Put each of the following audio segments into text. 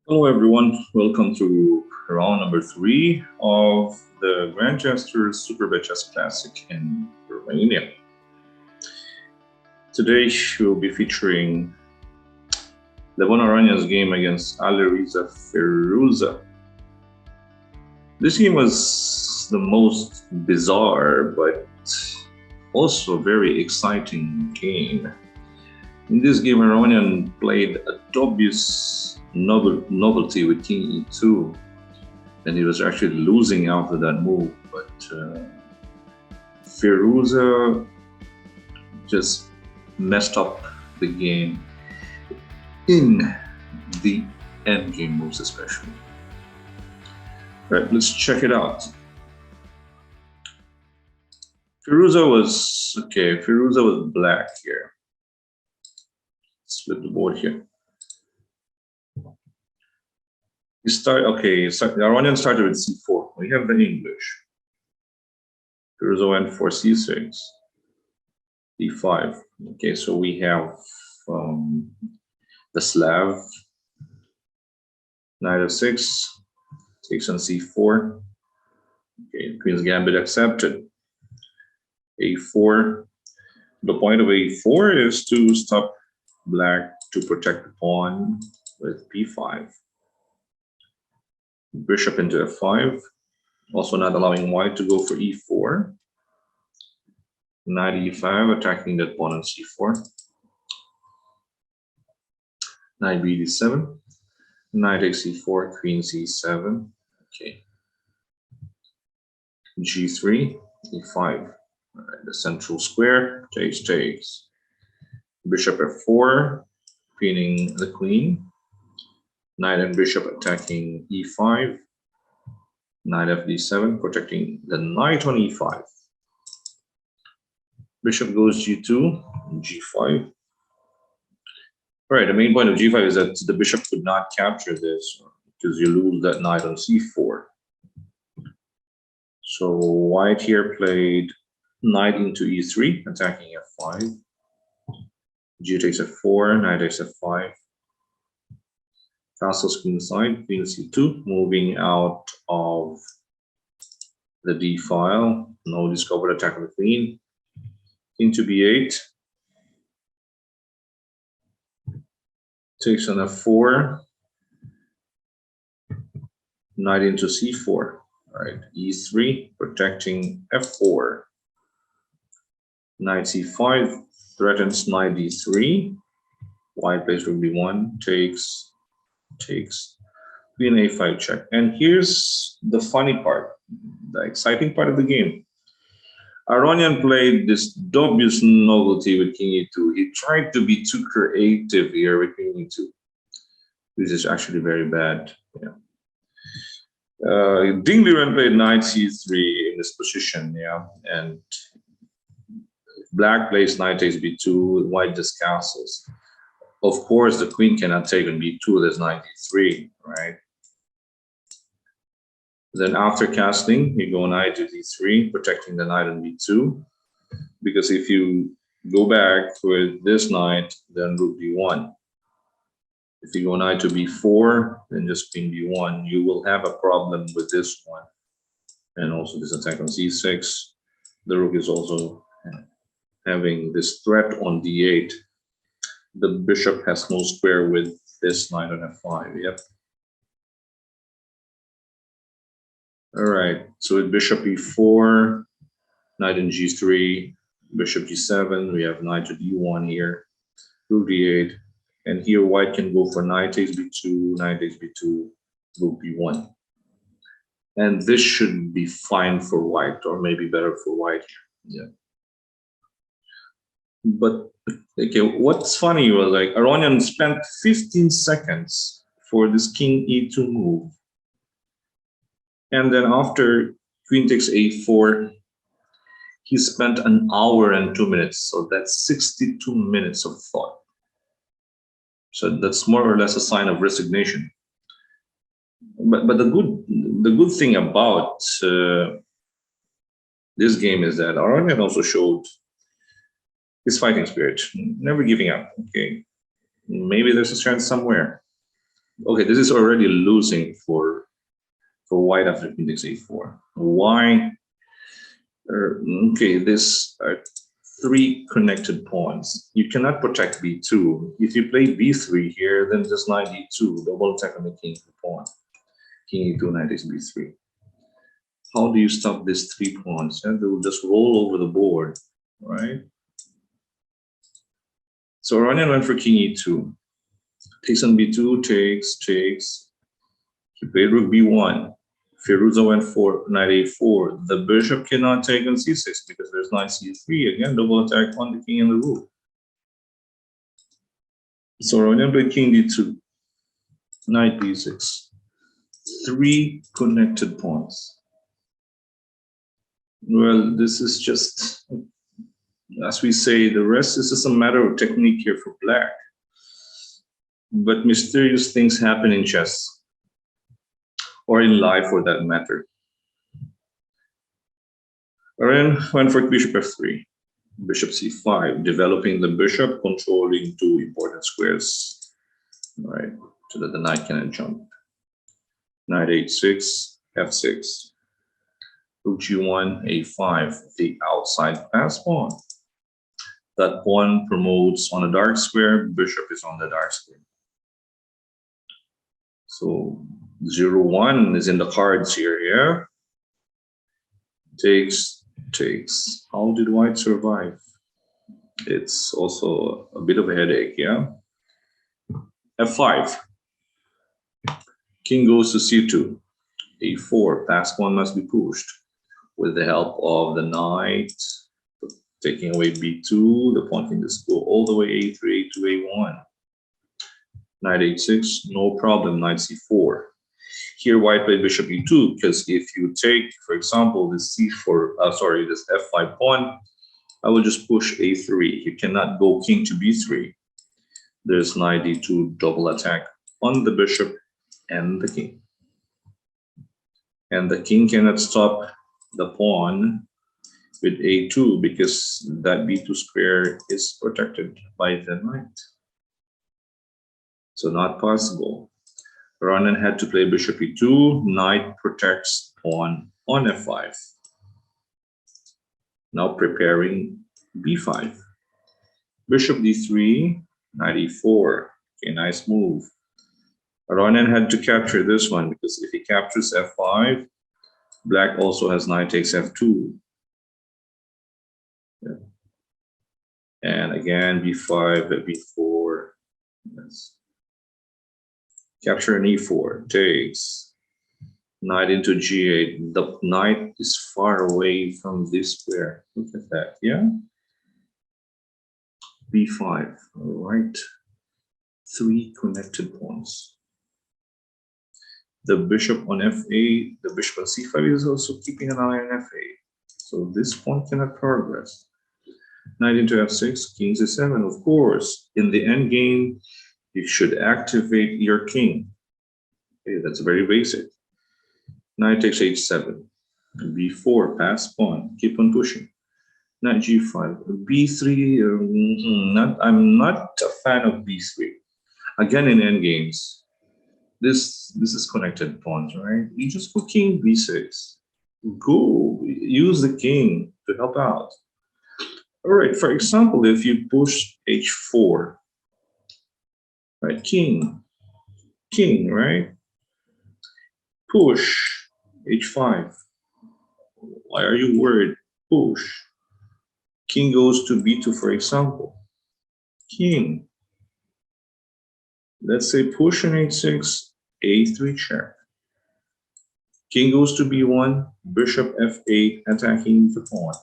Hello everyone, welcome to round number 3 of the Grandchester Superbet Chess Classic in Romania. Today we'll be featuring Levon Aronian's game against Alireza Firouzja. This game was the most bizarre but also very exciting game. In this game, Aronian played a dubious novelty with King E2, and he was actually losing after that move. But Firouzja just messed up the game in the endgame moves, especially. All right, let's check it out. Firouzja was black here. Split the board here. Aronian started with c4. We have the English. Firouzja went for c6, d5. Okay, so we have the Slav. Knight f6 takes on c4. Okay, Queen's Gambit accepted. a4. The point of a4 is to stop Black to protect the pawn with b5. Bishop into f5, also not allowing white to go for e4. Knight e5, attacking that pawn on c4. Knight b d7. Knight takes e4, queen c7. Okay. g3, e5. All right, the central square takes. Bishop f4, pinning the queen. Knight and bishop attacking e5. Knight fd7, protecting the knight on e5. Bishop goes g2, g5. All right, the main point of g5 is that the bishop could not capture this because you lose that knight on c4. So white here played knight into e3, attacking f5. G takes f4, knight takes f5. Castles queen side, queen c2, moving out of the d file. No discovered attack on the queen. King to b8. Takes on f4. Knight into c4. All right, e3, protecting f4. Knight c5, threatens knight d3. White plays rook b1, takes. Queen a5 check. And here's the funny part, the exciting part of the game. Aronian played this dubious novelty with king e2. He tried to be too creative here with king e2, which is actually very bad. Yeah. Ding Liren played knight c3 in this position, yeah, and black plays knight takes b2, white just castles. Of course, the queen cannot take on b2, there's knight d3, right? Then after castling, you go knight to d3, protecting the knight on b2. Because if you go back with this knight, then rook d1. If you go knight to b4, then just queen b1, you will have a problem with this one. And also this attack on c6. The rook is also having this threat on d8. The bishop has no square with this knight on f5. Yep. All right. So with bishop e4, knight in g3, bishop g7. We have knight to d1 here, rook d8, and here white can go for knight takes b2, knight takes b2, rook b1. And this should be fine for white, or maybe better for white here. Yeah. But okay, what's funny was like Aronian spent 15 seconds for this king e2 move. And then after queen takes a4, he spent an hour and 2 minutes. So that's 62 minutes of thought. So that's more or less a sign of resignation. But the good thing about this game is that Aronian also showed his fighting spirit, never giving up. Okay, maybe there's a chance somewhere. Okay, this is already losing for white after queen takes a4. Why? Okay, this are three connected pawns. You cannot protect b2. If you play b3 here, then just knight e2, double attack on the king pawn. King e2, knight takes b3. How do you stop these three pawns? Yeah, they will just roll over the board, right? So Aronian went for king e2. Takes on b2, takes. He played rook b1. Firouzja went for knight a4. The bishop cannot take on c6 because there's knight c3. Again, double attack on the king and the rook. So Aronian played king d2. Knight b6. Three connected pawns. Well, this is just, as we say, the rest is just a matter of technique here for black. But mysterious things happen in chess, or in life for that matter. Aronian went for bishop f3, bishop c5, developing the bishop, controlling two important squares, right, so that the knight cannot jump. Knight h6, f6, rook g1, a5, the outside pass pawn. That pawn promotes on a dark square, bishop is on the dark square. So 0-1 is in the cards here, yeah? Takes. How did white survive? It's also a bit of a headache, yeah? f5. King goes to c2. a4. Pass pawn must be pushed with the help of the knight. Taking away b2, the pawn can just go all the way a3, a2, a1. Knight h6, no problem, knight c4. Here white played bishop e2 because if you take, for example, this c4, this f5 pawn, I will just push a3. You cannot go king to b3. There's knight d2 double attack on the bishop and the king. And the king cannot stop the pawn with a2 because that b2 square is protected by the knight. So not possible. Aronian had to play bishop e2, knight protects pawn on f5. Now preparing b5. Bishop d3, knight e4. Okay, nice move. Aronian had to capture this one because if he captures f5, black also has knight takes f2. Yeah. And again, b5, b4. Yes. Capture an e4, takes. Knight into g8. The knight is far away from this square. Look at that, yeah? b5, all right. Three connected pawns. The bishop on f8, the bishop on c5 is also keeping an eye on f8. So this pawn cannot progress. Knight into f6, king c7, of course. In the end game, you should activate your king. Okay, that's very basic. Knight takes h7, b4, pass pawn, keep on pushing. Knight g5, b3. I'm not a fan of b3. Again, in endgames, this is connected pawns, right? You just go king b6. Go use the king to help out. All right. For example, if you push h4, right? King, right? Push h5. Why are you worried? Push. King goes to b2, for example. King. Let's say push on h6, a3 check. King goes to b1, bishop f8, attacking the pawn.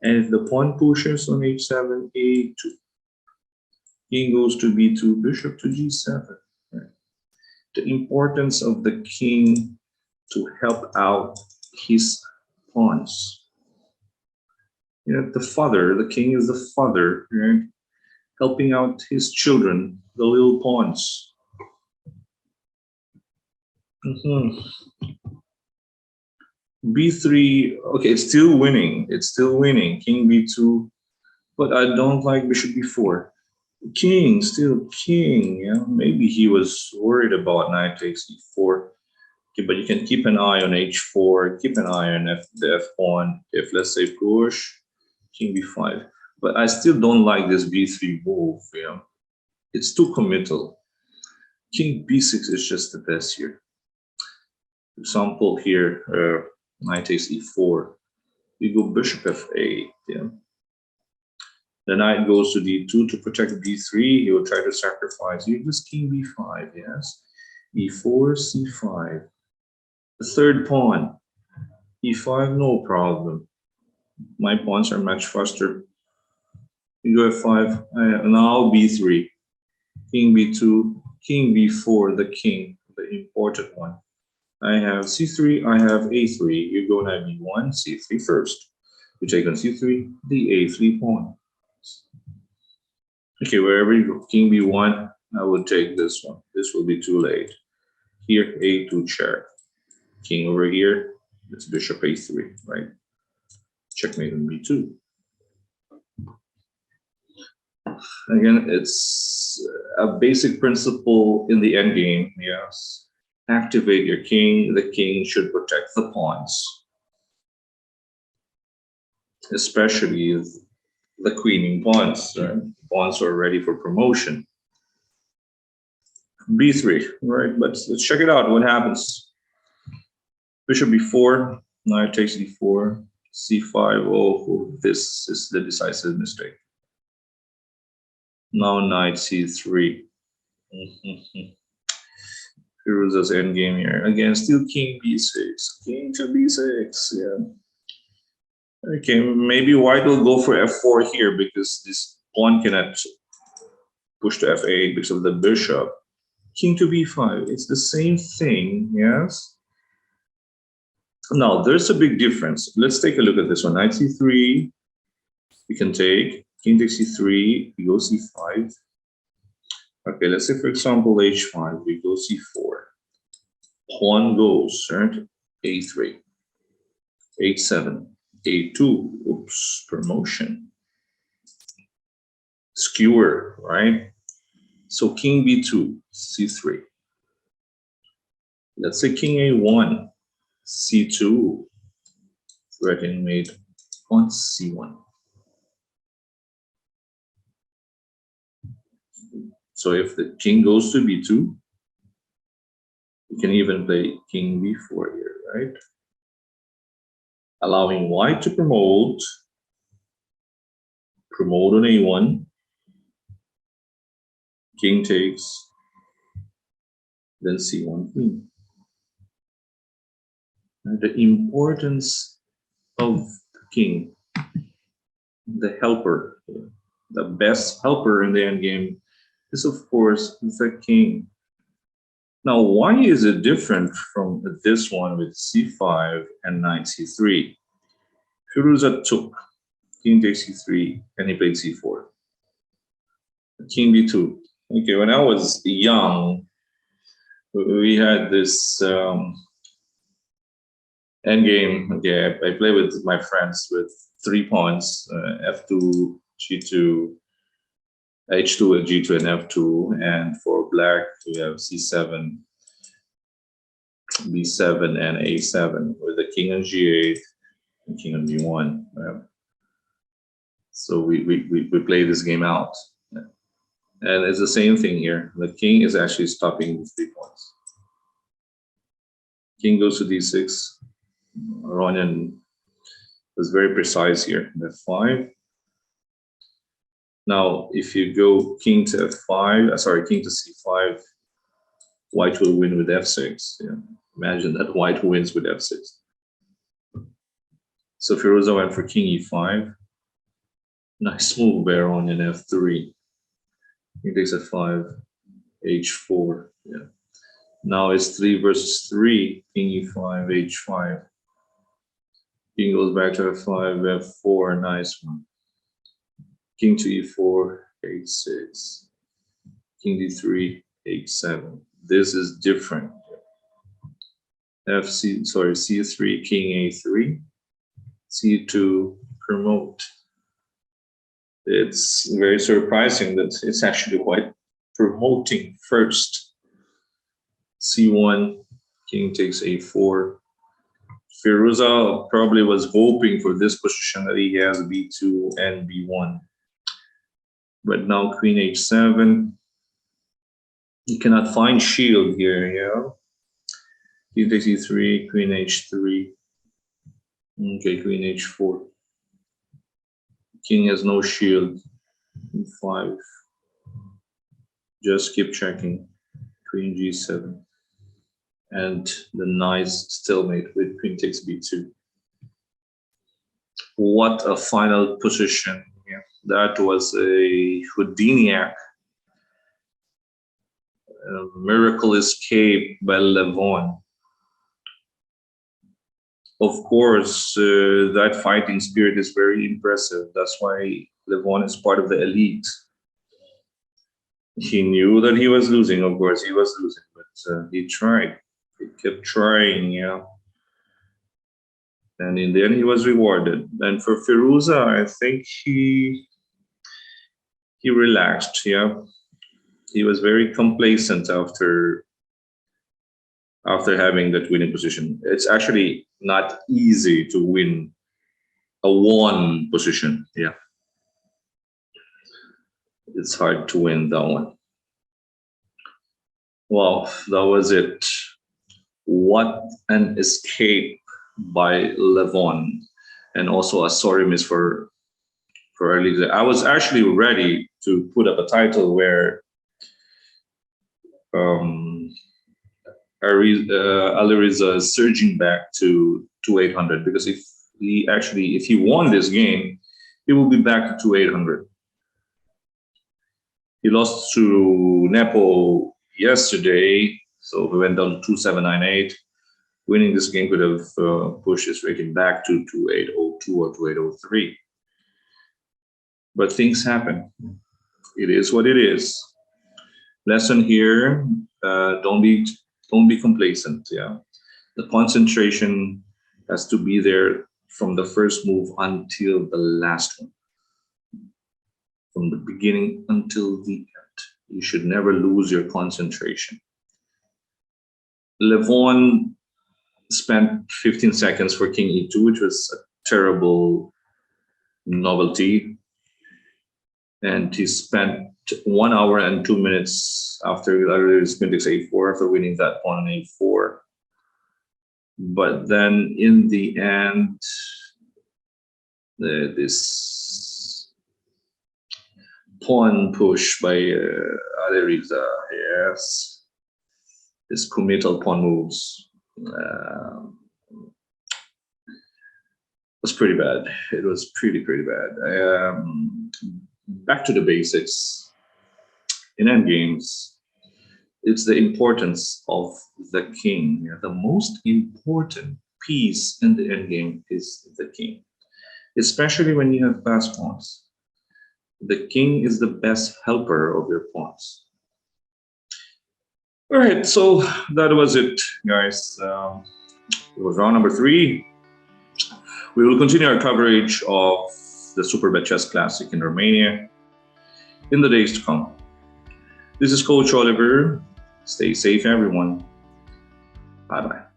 And if the pawn pushes on h7, a2. King goes to b2, bishop to g7. Right? The importance of the king to help out his pawns. You know, the king is the father, right? Helping out his children, the little pawns. b3, okay, it's still winning. King b2, but I don't like bishop b4. King, still king. Yeah, maybe he was worried about knight takes e4. Okay, but you can keep an eye on h4. Keep an eye on the f pawn. If let's say push, king b5. But I still don't like this b3 move. Yeah, it's too committal. King b6 is just the best here. For example, here knight takes e4. You go bishop f8. Yeah. The knight goes to d2 to protect b3. He will try to sacrifice. You just king b5, yes. e4, c5. The third pawn, e5, no problem. My pawns are much faster. You go f5, now b3. King b2, king b4, the king, the important one. I have c3, I have a3. You go knight b1, c3 first. You take on c3, the a3 pawn. Okay, wherever you go, king b1, I would take this one. This will be too late. Here, a2 check. King over here, it's bishop a3, right? Checkmate on b2. Again, it's a basic principle in the endgame, yes. Activate your king. The king should protect the pawns, especially the queening pawns. Pawns are ready for promotion. b3, right? But let's check it out. What happens? Bishop b4, knight takes d4, c5. Oh, this is the decisive mistake. Now knight c3. Firouzja's endgame here. Again, still king b6. King to b6, yeah. Okay, maybe white will go for f4 here because this pawn cannot push to f8 because of the bishop. King to b5, it's the same thing, yes? Now, there's a big difference. Let's take a look at this one. Knight c3, we can take. King takes c3, we go c5. Okay, let's say, for example, h5, we go c4. Pawn goes, right? a3, h7, a2, oops, promotion. Skewer, right? So king b2, c3. Let's say king a1, c2, threatening mate on c1. So if the king goes to b2, you can even play king b4 here, right? Allowing white to promote on a1, king takes, then c1 queen. And the importance of the king, the helper, the best helper in the endgame is of course the king. Now, why is it different from this one with c5 and knight c3? Firouzja took king takes c3 and he played c4. King b2. Okay, when I was young, we had this endgame. Okay, I play with my friends with 3 pawns, f2, g2, h2 and g2 and f2, and for black we have c7, b7 and a7 with the king on g8 and king on b1. So we play this game out, and it's the same thing here. The king is actually stopping with 3 points. King goes to d6. Aronian was very precise here. f5. Now, if you go king to f5, sorry, king to c5, white will win with f6. Yeah. Imagine that white wins with f6. So Firouzja went for king e5. Nice move by Aronian f3. King takes f5, h4. Yeah. Now it's 3 versus 3. King e5, h5. King goes back to f5, f4. Nice one. King to e4, h6. King d3, h7. This is different. c3, king a3, c2, promote. It's very surprising that it's actually quite promoting first. C1, king takes a4. Firouzja probably was hoping for this position that he has b2 and b1. But now queen h7. You cannot find shield here, yeah. King takes e3, queen h3. Okay, queen h4. King has no shield. e5. Just keep checking. Queen g7. And the nice stalemate with queen takes b2. What a final position. Yeah. That was a Houdiniac. A miracle escape by Levon. Of course, that fighting spirit is very impressive. That's why Levon is part of the elite. He knew that he was losing, of course, he was losing, but he tried. He kept trying, yeah. And in the end, he was rewarded. And for Firouzja, I think he relaxed, yeah. He was very complacent after having that winning position. It's actually not easy to win a one position, yeah. It's hard to win that one. Well, that was it. What an escape by Levon, and also a sorry miss for Aronian. I was actually ready to put up a title where Alireza is surging back to 800, because if he won this game, he will be back to 800. He lost to Nepo yesterday, so we went down to 2798. Winning this game could have pushed his rating back to 2802 or 2803. But things happen. It is what it is. Lesson here: don't be complacent. Yeah, the concentration has to be there from the first move until the last one. From the beginning until the end, you should never lose your concentration. Levon spent 15 seconds for king e2, which was a terrible novelty. And he spent 1 hour and 2 minutes after his queen takes a4, after winning that pawn on a4. But then in the end, this pawn push by Aronian, yes, his committal pawn moves, was pretty bad. It was pretty bad. Back to the basics. In endgames, it's the importance of the king. Yeah, the most important piece in the endgame is the king, especially when you have fast pawns. The king is the best helper of your pawns. All right, so that was it, guys. It was round number 3. We will continue our coverage of the Superbet Chess Classic in Romania in the days to come. This is Coach Oliver. Stay safe, everyone. Bye-bye.